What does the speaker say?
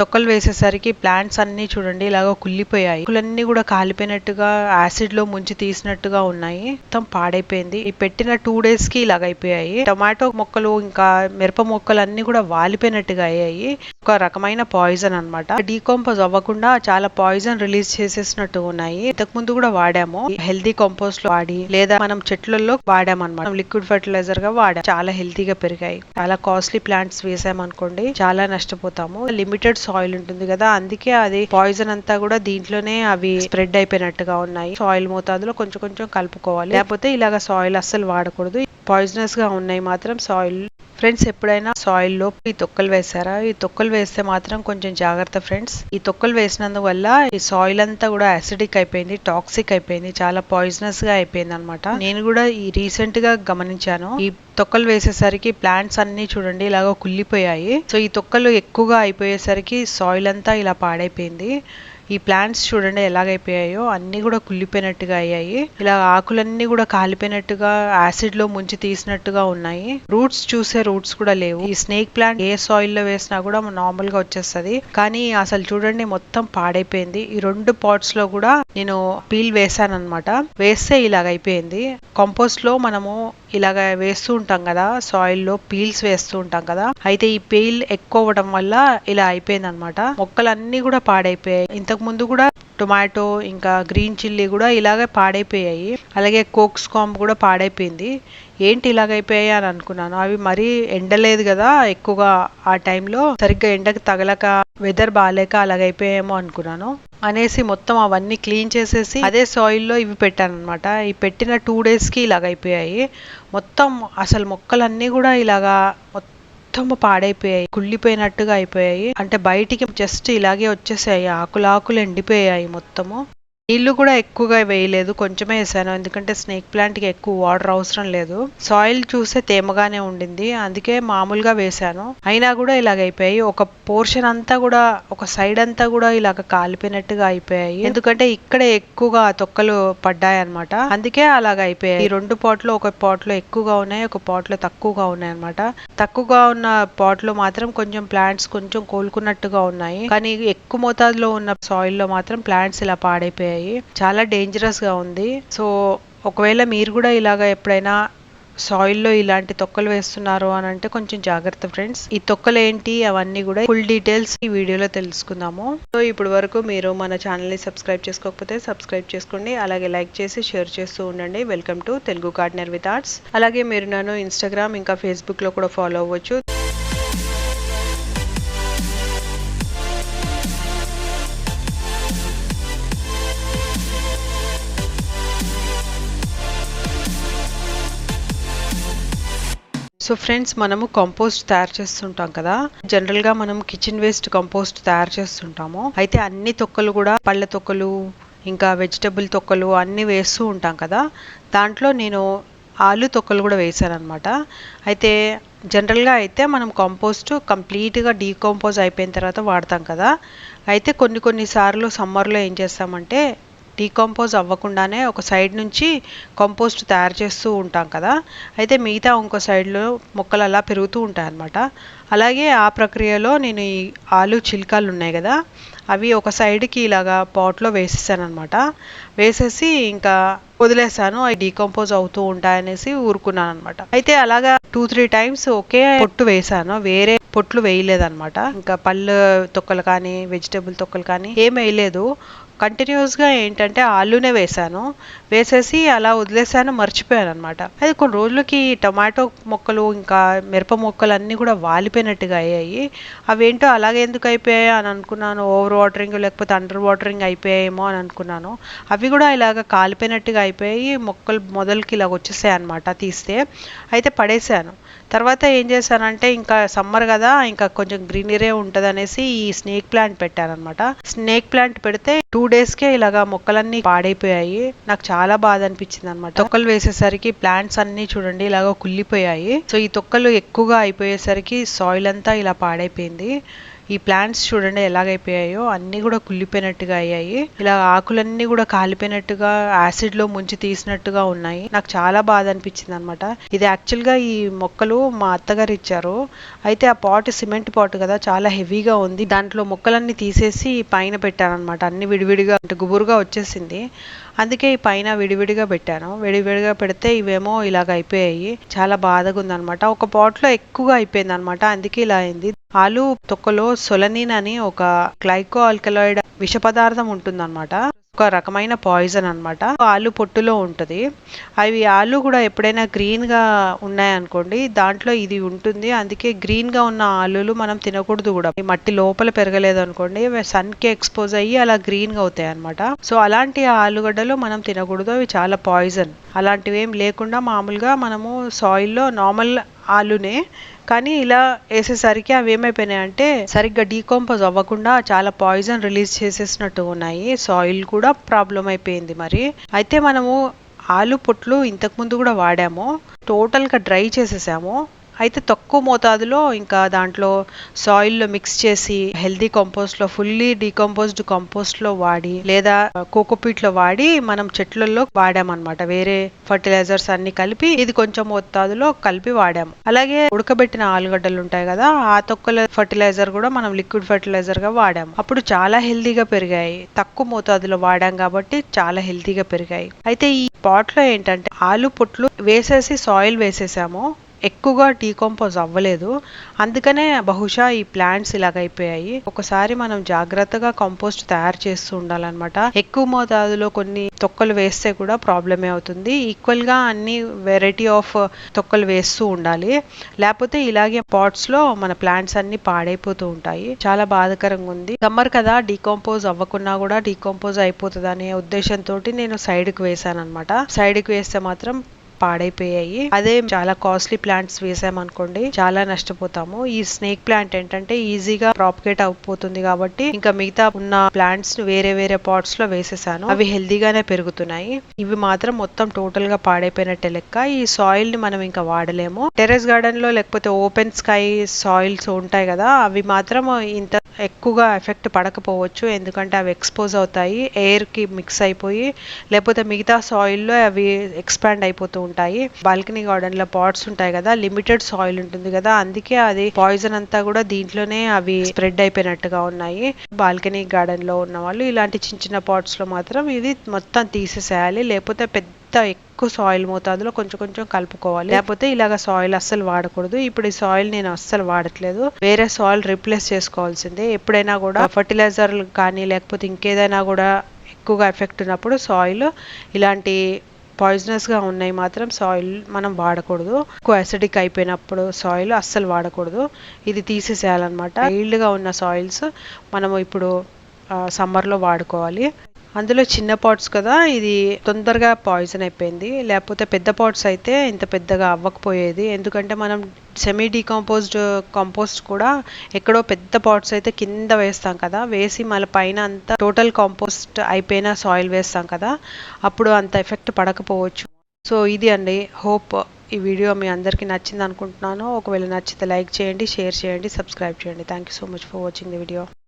తొక్కలు వేసేసరికి ప్లాంట్స్ అన్ని చూడండి ఇలాగ కుళ్ళిపోయాయి. ఆకులన్నీ కూడా కాలిపోయినట్టుగా యాసిడ్ లో ముంచి తీసినట్టుగా ఉన్నాయి. మొత్తం పాడైపోయింది. ఈ పెట్టిన 2 days కి ఇలాగ అయిపోయాయి. టొమాటో మొక్కలు ఇంకా మిరప మొక్కలు అన్ని కూడా వాలిపోయినట్టుగా అయ్యాయి. ఒక రకమైన పాయిజన్ అన్నమాట. డీకంపోజ్ అవ్వకుండా చాలా పాయిజన్ రిలీజ్ చేసేసినట్టు ఉన్నాయి. ఇంతకు ముందు కూడా వాడాము. హెల్దీ కంపోస్ట్ లో వాడి లేదా మనం చెట్లలో వాడామన్నమాట. లిక్విడ్ ఫర్టిలైజర్ గా వాడాము. చాలా హెల్తీగా పెరిగాయి. చాలా కాస్ట్లీ ప్లాంట్స్ వేసామనుకోండి చాలా నష్టపోతాము. లిమిటెడ్ సాయిల్ ఉంటుంది కదా, అందుకే అది పాయిజన్ అంతా కూడా దీంట్లోనే అవి స్ప్రెడ్ అయిపోయినట్టుగా ఉన్నాయి. సాయిల్ మోతాదులో కొంచెం కొంచెం కలుపుకోవాలి, లేకపోతే ఇలాగ సాయిల్ అస్సలు వాడకూడదు. పాయిజనస్ గా ఉన్నాయి మాత్రం సాయిల్. ఫ్రెండ్స్, ఎప్పుడైనా సాయిల్ లో ఈ తొక్కలు వేసారా? ఈ తొక్కలు వేస్తే మాత్రం కొంచెం జాగ్రత్త ఫ్రెండ్స్. ఈ తొక్కలు వేసినందువల్ల ఈ సాయిల్ అంతా కూడా అసిడిక్ అయిపోయింది, టాక్సిక్ అయిపోయింది, చాలా పాయిజనస్ గా అయిపోయింది అనమాట. నేను కూడా ఈ రీసెంట్ గా గమనించాను. ఈ తొక్కలు వేసేసరికి ప్లాంట్స్ అన్ని చూడండి ఇలాగ కుళ్ళిపోయాయి. సో ఈ తొక్కలు ఎక్కువగా అయిపోయేసరికి సాయిల్ అంతా ఇలా పాడైపోయింది. ఈ ప్లాంట్స్ చూడండి ఎలాగైపోయాయో, అన్ని కూడా కుళ్ళిపోయినట్టుగా అయ్యాయి. ఇలా ఆకులన్నీ కూడా కాలిపోయినట్టుగా యాసిడ్ లో ముంచి తీసినట్టుగా ఉన్నాయి. రూట్స్ చూసే రూట్స్ కూడా లేవు. ఈ స్నేక్ ప్లాంట్ ఏ సాయిల్ లో వేసినా కూడా నార్మల్ గా వచ్చేస్తుంది, కానీ అసలు చూడండి మొత్తం పాడైపోయింది. ఈ 2 pots లో కూడా నేను పీల్ వేసాను అనమాట. వేస్తే ఇలాగ అయిపోయింది. కంపోస్ట్ లో మనము ఇలాగ వేస్తూ ఉంటాం కదా, సాయిల్ లో పీల్స్ వేస్తూ ఉంటాం కదా, అయితే ఈ పీల్ ఎక్కువ అవ్వడం వల్ల ఇలా అయిపోయింది అనమాట. మొక్కలన్నీ కూడా పాడైపోయాయి. ఇంతకు ముందు కూడా టొమాటో ఇంకా గ్రీన్ చిల్లీ కూడా ఇలాగే పాడైపోయాయి. అలాగే కోక్స్ కాంబ్ కూడా పాడైపోయింది. ఏంటి ఇలాగైపోయాయి అని అనుకున్నాను. అవి మరీ ఎండలేదు కదా ఎక్కువగా, ఆ టైంలో సరిగ్గా ఎండకు తగలక వెదర్ బాగాలేక అలాగైపోయాయేమో అనుకున్నాను అనేసి మొత్తం అవన్నీ క్లీన్ చేసేసి అదే సాయిల్ లో ఇవి పెట్టాను అనమాట. ఈ పెట్టిన 2 days కి ఇలాగైపోయాయి. మొత్తం అసలు మొక్కలన్నీ కూడా ఇలాగా మొత్తం పాడైపోయాయి, కుళ్ళిపోయినట్టుగా అయిపోయాయి. అంటే బయటికి జస్ట్ ఇలాగే వచ్చేసాయి, ఆకులు ఎండిపోయాయి మొత్తము. నీళ్లు కూడా ఎక్కువగా వేయలేదు, కొంచెమే వేసాను, ఎందుకంటే స్నేక్ ప్లాంట్ కి ఎక్కువ వాటర్ అవసరం లేదు. సాయిల్ చూస్తే తేమగానే ఉండింది, అందుకే మామూలుగా వేసాను. అయినా కూడా ఇలాగ అయిపోయాయి. ఒక పోర్షన్ అంతా కూడా, ఒక సైడ్ అంతా కూడా ఇలాగ కాలిపోయినట్టుగా అయిపోయాయి. ఎందుకంటే ఇక్కడే ఎక్కువగా తొక్కలు పడ్డాయి అనమాట, అందుకే అలాగ అయిపోయాయి. ఈ 2 pots ఒక pot లో ఎక్కువగా ఉన్నాయి, ఒక pot లో తక్కువగా ఉన్నాయి అనమాట. తక్కువగా ఉన్న pot లో మాత్రం కొంచెం ప్లాంట్స్ కొంచెం కోలుకున్నట్టుగా ఉన్నాయి, కానీ ఎక్కువ మోతాదులో ఉన్న సాయిల్ లో మాత్రం ప్లాంట్స్ ఇలా పాడైపోయాయి. చాలా డేంజరస్ గా ఉంది. సో ఒకవేళ మీరు కూడా ఇలాగ ఎప్పుడైనా సాయిల్లో ఇలాంటి తొక్కలు వేస్తున్నారు అని అంటే కొంచెం జాగ్రత్త ఫ్రెండ్స్. ఈ తొక్కలు ఏంటి అవన్నీ కూడా ఫుల్ డీటెయిల్స్ ఈ వీడియోలో తెలుసుకుందాము. సో ఇప్పుడు వరకు మీరు మన ఛానల్ ని సబ్స్క్రైబ్ చేసుకోకపోతే సబ్స్క్రైబ్ చేసుకోండి, అలాగే లైక్ చేసి షేర్ చేస్తూ ఉండండి. Welcome to Telugu gardener with arts. అలాగే మీరు నన్ను ఇన్స్టాగ్రామ్ ఇంకా ఫేస్బుక్ లో కూడా ఫాలో అవ్వచ్చు. సో ఫ్రెండ్స్, మనము కంపోస్ట్ తయారు చేస్తుంటాం కదా, జనరల్ గా మనం కిచెన్ వేస్ట్ కంపోస్ట్ తయారు చేస్తుంటాము. అయితే అన్ని తొక్కలు కూడా, పళ్ళ తొక్కలు ఇంకా వెజిటబుల్ తొక్కలు అన్ని వేస్తూ ఉంటాం కదా, దాంట్లో నేను ఆలు తొక్కలు కూడా వేసాను అనమాట. అయితే జనరల్గా అయితే మనం కంపోస్ట్ కంప్లీట్గా డీకంపోజ్ అయిపోయిన తర్వాత వాడతాం కదా, అయితే కొన్ని సార్లు సమ్మర్లో ఏం చేస్తామంటే డీకంపోజ్ అవ్వకుండానే ఒక సైడ్ నుంచి కంపోస్ట్ తయారు చేస్తూ ఉంటాం కదా, అయితే మిగతా ఇంకో సైడ్లో మొక్కలు అలా పెరుగుతూ ఉంటాయి అన్నమాట. అలాగే ఆ ప్రక్రియలో నేను ఈ ఆలు చిలుకలు ఉన్నాయి కదా, అవి ఒక సైడ్కి ఇలాగా పాట్లో వేసేసాను అనమాట. వేసేసి ఇంకా వదిలేసాను, అవి డీకంపోజ్ అవుతూ ఉంటాయనేసి ఊరుకున్నాను అనమాట. అయితే అలాగా 2-3 times ఒకే పొట్టు వేసాను, వేరే పొట్లు వేయలేదన్నమాట. ఇంకా పళ్ళు తొక్కలు కానీ వెజిటబుల్ తొక్కలు కానీ ఏం వేయలేదు. కంటిన్యూస్గా ఏంటంటే ఆలునే వేసాను, వేసేసి అలా వదిలేసాను, మర్చిపోయాను అనమాట. అది కొన్ని రోజులకి టొమాటో మొక్కలు ఇంకా మిరప మొక్కలు అన్నీ కూడా వాలిపోయినట్టుగా అయ్యాయి. అవేంటో అలాగే ఎందుకు అయిపోయాయి అని అనుకున్నాను. ఓవర్ వాటరింగ్ లేకపోతే అండర్ వాటరింగ్ అయిపోయాయేమో అని అనుకున్నాను. అవి కూడా ఇలాగ కాలిపోయినట్టుగా అయిపోయి మొక్కలు మొదలకి ఇలాగ వచ్చేసాయి అనమాట. తీస్తే అయితే పడేసాను. తర్వాత ఏం చేశానంటే ఇంకా సమ్మర్ కదా, ఇంకా కొంచెం గ్రీనరీ ఉంటుంది అనేసి ఈ స్నేక్ ప్లాంట్ పెట్టాను అనమాట. స్నేక్ ప్లాంట్ పెడితే 2 daysకే ఇలాగా మొక్కలన్నీ పాడైపోయాయి. నాకు చాలా బాధ అనిపించింది అనమాట. తొక్కలు వేసేసరికి ప్లాంట్స్ అన్ని చూడండి ఇలాగ కుళ్ళిపోయాయి. సో ఈ తొక్కలు ఎక్కువగా అయిపోయేసరికి సాయిల్ అంతా ఇలా పాడైపోయింది. ఈ ప్లాంట్స్ చూడండి ఎలాగైపోయాయో, అన్ని కూడా కుళ్ళిపోయినట్టుగా అయ్యాయి. ఇలా ఆకులన్నీ కూడా కాలిపోయినట్టుగా యాసిడ్ లో ముంచి తీసినట్టుగా ఉన్నాయి. నాకు చాలా బాధ అనిపించింది అనమాట. ఇది యాక్చువల్ గా ఈ మొక్కలు మా అత్తగారు ఇచ్చారు. అయితే ఆ పాట్ సిమెంట్ పాట్ కదా, చాలా హెవీగా ఉంది. దాంట్లో మొక్కలన్నీ తీసేసి పైన పెట్టాను అనమాట. అన్ని విడివిడిగా అంటే గుబురుగా వచ్చేసింది. అందుకే ఈ పైన విడివిడిగా పెట్టాను. విడివిడిగా పెడితే ఇవేమో ఇలాగ అయిపోయాయి. చాలా బాధగా ఉందన్నమాట. ఒక పాట్ లో ఎక్కువగా అయిపోయింది అనమాట, అందుకే ఇలా అయింది. ఆలు తొక్కలో సొలనిన్ అని ఒక గ్లైకో ఆల్కలాయిడ్ విష పదార్థం ఉంటుందన్నమాట. ఒక రకమైన పాయిజన్ అనమాట. ఆలు పొట్టులో ఉంటది. అవి ఆలు కూడా ఎప్పుడైనా గ్రీన్ గా ఉన్నాయనుకోండి, దాంట్లో ఇది ఉంటుంది. అందుకే గ్రీన్ గా ఉన్న ఆలులు మనం తినకూడదు కూడా. ఈ మట్టి లోపల పెరగలేదు అనుకోండి, సన్ కి ఎక్స్పోజ్ అయ్యి అలా గ్రీన్ గా అవుతాయి అనమాట. సో అలాంటి ఆలుగడ్డలు మనం తినకూడదు, అవి చాలా పాయిజన్. అలాంటివి ఏం లేకుండా మామూలుగా మనము సాయిల్లో నార్మల్ ఆలునే, కానీ ఇలా వేసేసరికి అవి ఏమైపోయినాయి అంటే సరిగ్గా డీకంపోజ్ అవ్వకుండా చాలా పాయిజన్ రిలీజ్ చేసేసినట్టు ఉన్నాయి. సాయిల్ కూడా ప్రాబ్లం అయిపోయింది. మరి అయితే మనము ఆలు పొట్లు ఇంతకు ముందు కూడా వాడాము, టోటల్గా డ్రై చేసేసాము. అయితే తక్కువ మోతాదులో ఇంకా దాంట్లో సాయిల్లో మిక్స్ చేసి హెల్దీ కంపోస్ట్లో, ఫుల్లీ డీకంపోజ్డ్ కంపోస్ట్లో వాడి లేదా కోకోపీట్లో వాడి మనం చెట్లలో వాడామన్నమాట. వేరే ఫర్టిలైజర్స్ అన్ని కలిపి ఇది కొంచెం మోతాదులో కలిపి వాడాము. అలాగే ఉడకబెట్టిన ఆలుగడ్డలు ఉంటాయి కదా, ఆ తొక్కల ఫర్టిలైజర్ కూడా మనం లిక్విడ్ ఫర్టిలైజర్ గా వాడాము. అప్పుడు చాలా హెల్దీగా పెరిగాయి. తక్కువ మోతాదులో వాడాం కాబట్టి చాలా హెల్దీగా పెరిగాయి. అయితే ఈ పాట్ లో ఏంటంటే ఆలు పొట్లు వేసేసి సాయిల్ వేసేసాము, ఎక్కువగా డీకంపోజ్ అవ్వలేదు. అందుకనే బహుశా ఈ ప్లాంట్స్ ఇలాగైపోయాయి. ఒకసారి మనం జాగ్రత్తగా కంపోస్ట్ తయారు చేస్తూ ఉండాలన్నమాట. ఎక్కువ మోతాదులో కొన్ని తొక్కలు వేస్తే కూడా ప్రాబ్లమే అవుతుంది. ఈక్వల్ గా అన్ని వెరైటీ ఆఫ్ తొక్కలు వేస్తూ ఉండాలి. లేకపోతే ఇలాగే పాట్స్ లో మన ప్లాంట్స్ అన్ని పాడైపోతూ ఉంటాయి. చాలా బాధాకరంగా ఉంది. సమ్మర్ కదా, డీకంపోజ్ అవ్వకున్నా కూడా డీకంపోజ్ అయిపోతుంది అనే ఉద్దేశంతో నేను సైడ్ కి వేసాను అనమాట. సైడ్ కి వేస్తే మాత్రం పాడైపోయాయి. అదే చాలా కాస్ట్లీ ప్లాంట్స్ వేసామనుకోండి చాలా నష్టపోతాము. ఈ స్నేక్ ప్లాంట్ ఏంటంటే ఈజీగా ప్రాపగేట్ అయిపోతుంది కాబట్టి ఇంకా మిగతా ఉన్న ప్లాంట్స్ వేరే వేరే పాట్స్ లో వేసేసాను. అవి హెల్దీగానే పెరుగుతున్నాయి. ఇవి మాత్రం మొత్తం టోటల్ గా పాడైపోయినట్టే లెక్క. ఈ సాయిల్ ని మనం ఇంకా వాడలేము. టెర్రస్ గార్డెన్ లో లేకపోతే ఓపెన్ స్కై సాయిల్స్ ఉంటాయి కదా, అవి మాత్రం ఇంత ఎక్కువగా ఎఫెక్ట్ పడకపోవచ్చు. ఎందుకంటే అవి ఎక్స్పోజ్ అవుతాయి, ఎయిర్ కి మిక్స్ అయిపోయి, లేకపోతే మిగతా సాయిల్లో అవి ఎక్స్పాండ్ అయిపోతూ ఉంటాయి. బాల్కనీ గార్డెన్ లో పాట్స్ ఉంటాయి కదా, లిమిటెడ్ సాయిల్ ఉంటుంది కదా, అందుకే అది పాయిజన్ అంతా కూడా దీంట్లోనే అవి స్ప్రెడ్ అయిపోయినట్టుగా ఉన్నాయి. బాల్కనీ గార్డెన్ లో ఉన్న వాళ్ళు ఇలాంటి చిన్న చిన్న పాట్స్ లో మాత్రం ఇది మొత్తం తీసేసేయాలి. లేకపోతే పెద్ద ఎక్కువ సాయిల్ మోతాదులో కొంచెం కొంచెం కలుపుకోవాలి. లేకపోతే ఇలాగ సాయిల్ అస్సలు వాడకూడదు. ఇప్పుడు ఈ సాయిల్ నేను అస్సలు వాడట్లేదు. వేరే సాయిల్ రిప్లేస్ చేసుకోవాల్సిందే. ఎప్పుడైనా కూడా ఫర్టిలైజర్ కానీ లేకపోతే ఇంకేదైనా కూడా ఎక్కువగా ఎఫెక్ట్ ఉన్నప్పుడు సాయిల్ ఇలాంటి పాయిజనస్ గా ఉన్నాయి మాత్రం సాయిల్ మనం వాడకూడదు. ఎక్కువ అసిడిక్ అయిపోయినప్పుడు సాయిల్ అస్సలు వాడకూడదు. ఇది తీసేసేయాలన్నమాట. వైల్డ్ గా ఉన్న సాయిల్స్ మనము ఇప్పుడు సమ్మర్ లో వాడుకోవాలి. అందులో చిన్న పాట్స్ కదా, ఇది తొందరగా పాయిజన్ అయిపోయింది. లేకపోతే పెద్ద పాట్స్ అయితే ఇంత పెద్దగా అవ్వకపోయేది. ఎందుకంటే మనం సెమీ డీకంపోజ్డ్ కంపోస్ట్ కూడా ఎక్కడో పెద్ద పాట్స్ అయితే కింద వేస్తాం కదా, వేసి మళ్ళీ పైన అంతా టోటల్ కంపోస్ట్ అయిపోయిన సాయిల్ వేస్తాం కదా, అప్పుడు అంత ఎఫెక్ట్ పడకపోవచ్చు. సో ఇది అండి. హోప్ ఈ వీడియో మీ అందరికీ నచ్చింది అనుకుంటున్నాను. ఒకవేళ నచ్చితే లైక్ చేయండి, షేర్ చేయండి, సబ్స్క్రైబ్ చేయండి. Thank you so much for watching the video.